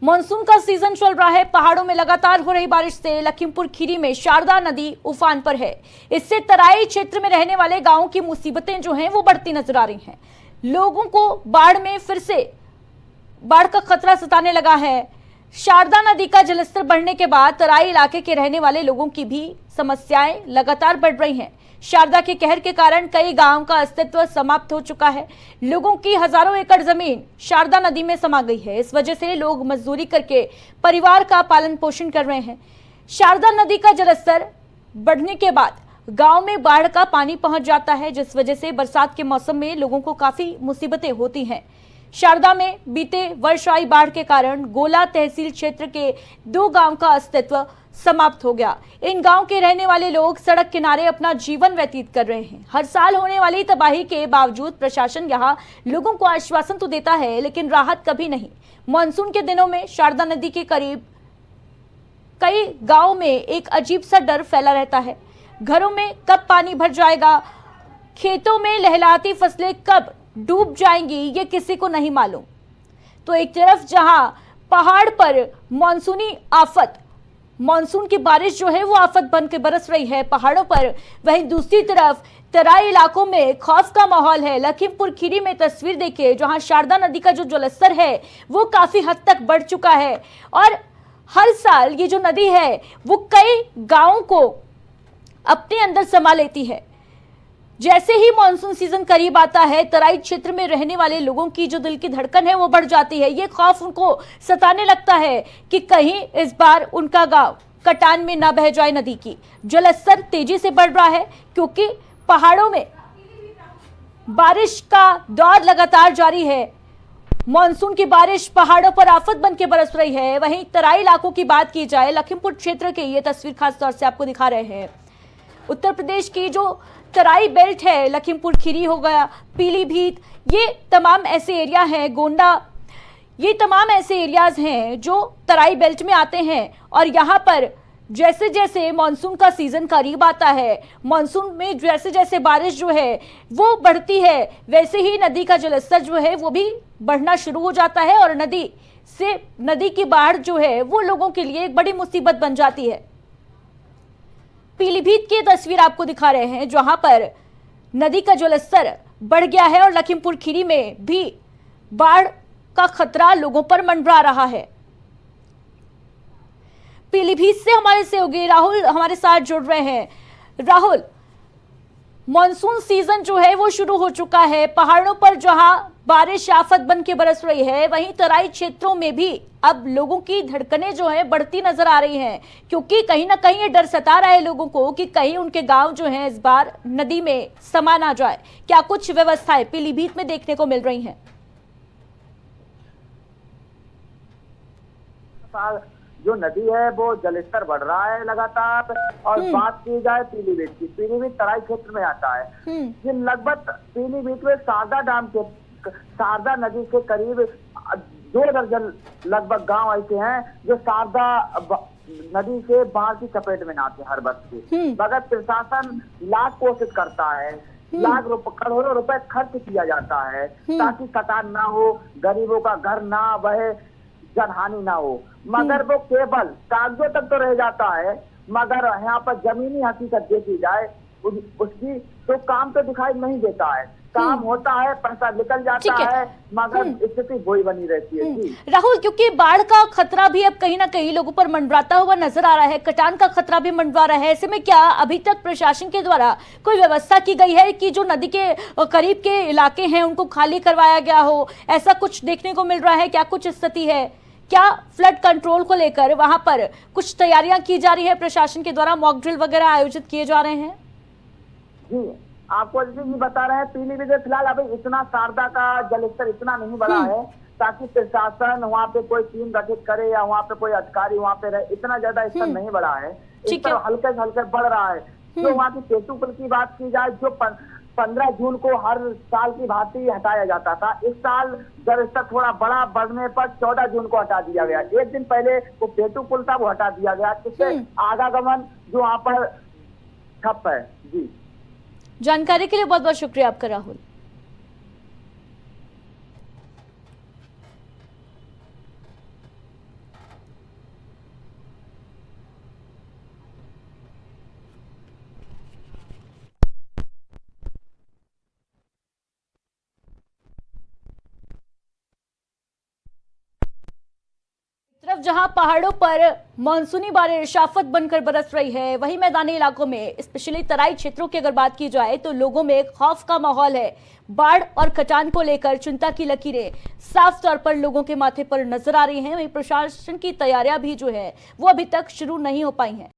Monsoon का season चल रहा है। पहाड़ों में लगातार हो रही बारिश से लखीमपुर खीरी में शारदा नदी उफान पर है। इससे तराई क्षेत्र में रहने वाले गांवों की मुसीबतें जो हैं वो बढ़ती नजर आ रही हैं। लोगों को बाढ़ में फिर से बाढ़ का खतरा सताने लगा है। शारदा नदी का जलस्तर बढ़ने के बाद तराई इलाके के रहने वाले लोगों की भी समस्याएं लगातार बढ़ रही हैं। शारदा के कहर के कारण कई गांवों का अस्तित्व समाप्त हो चुका है। लोगों की हजारों एकड़ जमीन शारदा नदी में समा गई है। इस वजह से लोग मजदूरी करके परिवार का पालन पोषण कर रहे हैं। शारदा नदी का जलस्तर बढ़ने के बाद गांव में बाढ़ का पानी पहुंच जाता है, जिस वजह से बरसात के मौसम में लोगों को काफी मुसीबतें होती हैं। शारदा में बीते वर्ष आई बाढ़ के कारण गोला तहसील क्षेत्र के 2 गांव का अस्तित्व समाप्त हो गया। इन गांव के रहने वाले लोग सड़क किनारे अपना जीवन व्यतीत कर रहे हैं। हर साल होने वाली तबाही के बावजूद प्रशासन यहां लोगों को आश्वासन तो देता है, लेकिन राहत कभी नहीं। मानसून के दिनों में शारदा नदी के करीब कई गांवों में एक अजीब सा डर फैला रहता है। घरों में कब पानी भर जाएगा, खेतों में लहलहाती फसलें कब डूब जाएंगी, ये किसी को नहीं मालूम। तो एक तरफ जहां पहाड़ पर मानसूनी आफत, मानसून की बारिश जो है वो आफत बन के बरस रही है पहाड़ों पर, वहीं दूसरी तरफ तराई इलाकों में खौफ का माहौल है। लखीमपुर खीरी में तस्वीर देखिए, जहां शारदा नदी का जो जलस्तर है वो काफी हद तक बढ़ चुका है और हर साल ये जो नदी है वो कई गांवों को अपने अंदर समा लेती है। जैसे ही मानसून सीजन करीब आता है, तराई क्षेत्र में रहने वाले लोगों की जो दिल की धड़कन है वो बढ़ जाती है। ये खौफ उनको सताने लगता है कि कहीं इस बार उनका गांव कटान में ना बह जाए नदी की। जलस्तर तेजी से बढ़ रहा है क्योंकि पहाड़ों में बारिश का दौर लगातार जारी है। मानसून की बारिश पहाड़ों पर आफत बन के बरस रही है। वहीं तराई इलाकों की बात की जाए, लखीमपुर क्षेत्र के ये तस्वीर खास तौर से आपको दिखा रहे हैं। उत्तर प्रदेश की जो तराई बेल्ट है, लखीमपुर खीरी हो गया, पीलीभीत, ये तमाम ऐसे एरिया हैं, गोंडा, ये तमाम ऐसे एरियाज हैं जो तराई बेल्ट में आते हैं। और यहाँ पर जैसे जैसे मानसून का सीजन करीब आता है, मानसून में जैसे जैसे बारिश जो है वो बढ़ती है, वैसे ही नदी का जलस्तर जो है वो भी बढ़ना शुरू हो जाता है और नदी की बाढ़ जो है वो लोगों के लिए एक बड़ी मुसीबत बन जाती है। पीलीभीत की तस्वीर आपको दिखा रहे हैं, जहां पर नदी का जलस्तर बढ़ गया है और लखीमपुर खीरी में भी बाढ़ का खतरा लोगों पर मंडरा रहा है। पीलीभीत से हमारे सहयोगी राहुल हमारे साथ जुड़ रहे हैं। राहुल, मॉनसून सीजन जो है वो शुरू हो चुका है। पहाड़ों पर जहां बारिश आफत बन के बरस रही है, वहीं तराई क्षेत्रों में भी अब लोगों की धड़कनें जो है बढ़ती नजर आ रही हैं, क्योंकि कहीं ना कहीं ये डर सता रहा है लोगों को कि कहीं उनके गांव जो है इस बार नदी में समा ना जाए। क्या कुछ व्यवस्थाएं पीलीभीत में देखने को मिल रही हैं? जो नदी है वो जलस्तर बढ़ रहा है लगातार। और बात की जाए पीलीभीत की, पीलीभीत तराई क्षेत्र में आता है। ये लगभग पीलीभीत में शारदा नदी के करीब 2 दर्जन लगभग गांव ऐसे हैं जो शारदा नदी से बाढ़ की चपेट में आते हैं हर वर्ष के। मगर प्रशासन लाख कोशिश करता है, करोड़ों रुपए खर्च किया जाता है ताकि कटान ना हो, गरीबों का घर ना बहे, जनहानि ना हो, मगर वो केवल कागजों तक तो रह जाता है। मगर यहाँ पर जमीनी हकीकत देखी जाए उसकी तो काम तो दिखाई नहीं देता है। काम होता है, पैसा निकल जाता है, मगर स्थिति वही बनी रहती है। राहुल, क्योंकि बाढ़ का खतरा भी अब कहीं ना कहीं लोगों पर मंडराता हुआ नजर आ रहा है, कटान का खतरा भी मंडरा रहा है। ऐसे में क्या अभी तक प्रशासन के द्वारा कोई व्यवस्था की गई है कि जो नदी के करीब के इलाके हैं उनको खाली करवाया गया हो? ऐसा कुछ देखने को मिल रहा है? क्या कुछ स्थिति है? क्या फ्लड कंट्रोल को लेकर वहां पर कुछ तैयारियां की जा रही है प्रशासन के द्वारा? मॉक ड्रिल वगैरह आयोजित किए जा रहे हैं? जी, आपको जी बता रहे हैं, पीलीभीत में फिलहाल अभी इतना शारदा का जलस्तर इतना नहीं बढ़ा है ताकि प्रशासन वहाँ पे कोई टीम गठित करे या वहाँ पे कोई अधिकारी वहाँ पे रहे। इतना ज्यादा स्तर नहीं बढ़ा है, इस पर हल्के से हल्के बढ़ रहा है। जो वहाँ की पेटू पुल की बात की जाए, जो 15 जून को हर साल की भांति हटाया जाता था, इस साल जलस्तर थोड़ा बड़ा बढ़ने पर 14 जून को हटा दिया गया। एक दिन पहले वो पेटू पुल था वो हटा दिया गया, जिससे आवागमन जो वहाँ पर ठप है। जी, जानकारी के लिए बहुत बहुत शुक्रिया आपका राहुल। जहां पहाड़ों पर मानसूनी बारिश आफत बनकर बरस रही है, वहीं मैदानी इलाकों में स्पेशली तराई क्षेत्रों की अगर बात की जाए तो लोगों में खौफ का माहौल है। बाढ़ और कटान को लेकर चिंता की लकीरें साफ तौर पर लोगों के माथे पर नजर आ रही हैं। वहीं प्रशासन की तैयारियां भी जो है वो अभी तक शुरू नहीं हो पाई हैं।